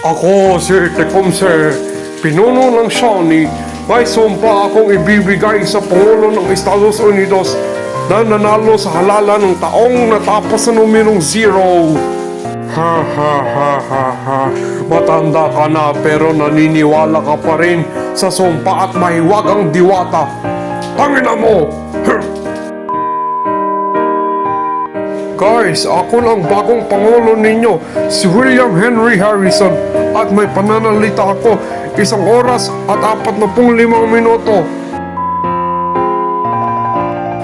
Ako si Tecumseh, pinuno ng Shawnee. May sumpa akong ibibigay sa Pangulo ng Estados Unidos na nanalo sa halalan ng taong natapos sa numerong 0. Ha ha ha ha ha. Matanda ka na pero naniniwala ka pa rin sa sumpa at mahiwagang diwata. Tangina mo! Guys, ako lang bagong pangulo ninyo, si William Henry Harrison, at may pananalita ako 1 oras at 45 minuto.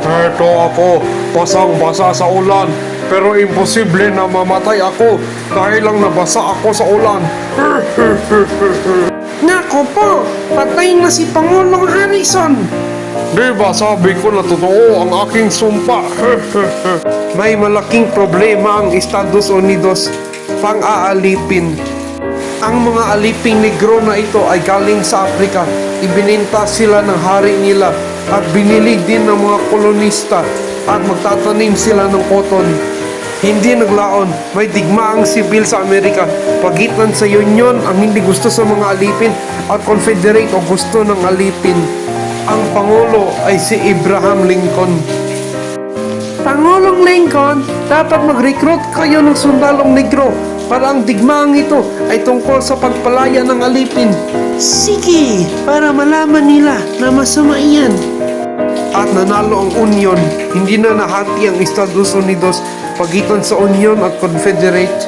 Eto ako, basang-basa sa ulan, pero imposible na mamatay ako dahil lang nabasa ako sa ulan. Nako po, patay na si Pangulong Harrison. Diba sabi ko na totoo ang aking sumpa? May malaking problema ang Estados Unidos, pang-aalipin. Ang mga aliping negro na ito ay galing sa Afrika. Ibininta sila ng hari nila at binili din ng mga kolonista at magtatanim sila ng cotton. Hindi naglaon, may digmaang sibil sa Amerika. Pagitan sa Union ang hindi gusto sa mga alipin at Confederate o gusto ng alipin. Ang Pangulo ay si Abraham Lincoln. Pangulong Lincoln, dapat mag-recruit kayo ng sundalong negro para ang digmaang ito ay tungkol sa pagpalaya ng alipin. Sige, para malaman nila na masama iyan. At nanalo ang Union, hindi na nahati ang Estados Unidos pagitan sa Union at Confederate.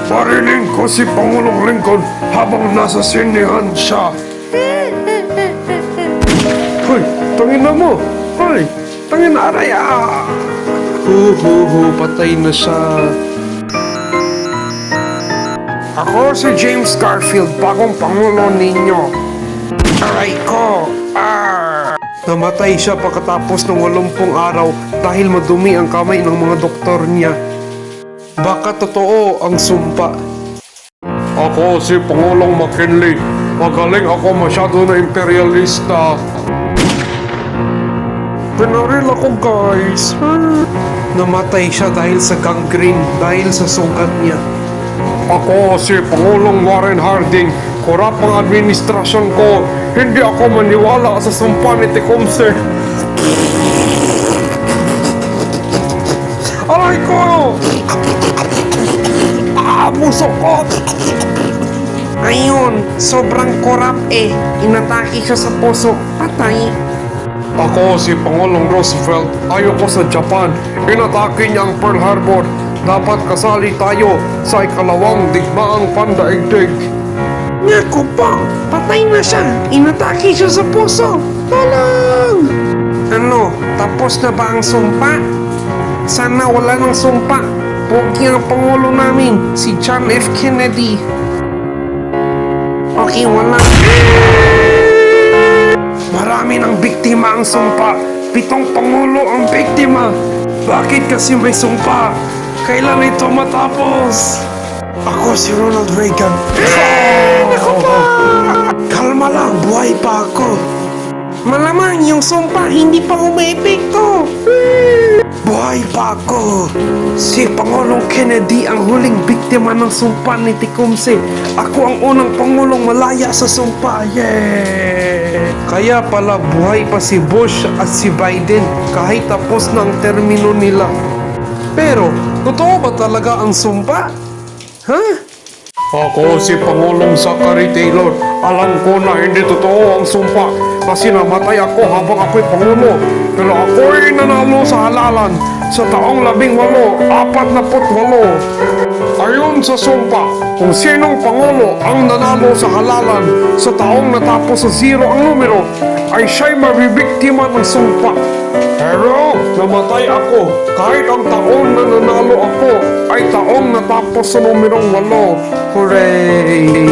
Parinig ko si Pangulong Lincoln habang nasa sinihan siya. Hoy, tangina mo! Hoy, tangina aray ah! Patay na siya. Ako si James Garfield, bagong pangulo ninyo. Aray ko! Namatay siya pagkatapos ng 80 araw dahil madumi ang kamay ng mga doktor niya. Baka totoo ang sumpa. Ako si Pangulong McKinley. Magaling ako, masyado na imperialista. Pinaril ako, guys. Namatay siya dahil sa gangrene, dahil sa sugat niya. Ako si Pangulong Warren Harding. Korap ang administrasyon ko. Hindi ako maniwala sa sumpa ni Tecumseh. Aray ko! Puso ko! Ayun, sobrang korap eh. Inatake siya sa puso. Patay. Ako si Pangulong Roosevelt. Ayoko sa Japan. Inatake niya ang Pearl Harbor. Dapat kasali tayo sa ikalawang digmaang pandaigdig. Naku po, patay na siya. Inatake siya sa puso. Tulong! Ano, tapos na ba ang sumpa? Sana wala ng sumpa. Pogi ang pangulo namin, si John F. Kennedy. Okay, wala. Marami ng biktima ang sumpa. 7 pangulo ang biktima. Bakit kasi may sumpa? Kailan ito matapos? Ako si Ronald Reagan. Naku po! Kalma lang, buhay pa ako. Malamang yung sumpa hindi pa umepekto. Buhay pa ako. Si Pangulong Kennedy ang huling biktima ng sumpa ni Tecumseh. Ako ang unang pangulong malaya sa sumpa. Yeah! Kaya pala buhay pa si Bush at si Biden kahit tapos na ang termino nila. Pero, totoo ba talaga ang sumpa? Huh? Ako si Pangulong Zachary Taylor. Alam ko na hindi totoo ang sumpa kasi namatay ako habang ako'y pangulo. Pero ako'y nanalo sa halalan sa taong 18, 48. Ayon sa sumpa, kung sinong pangulo ang nanalo sa halalan sa taong natapos sa 0 ang numero, ay siya'y mabibiktima ng sumpa. Pero namatay ako kahit ang taon na nanalo ako ay taong natapos sa numerong 8. Hooray!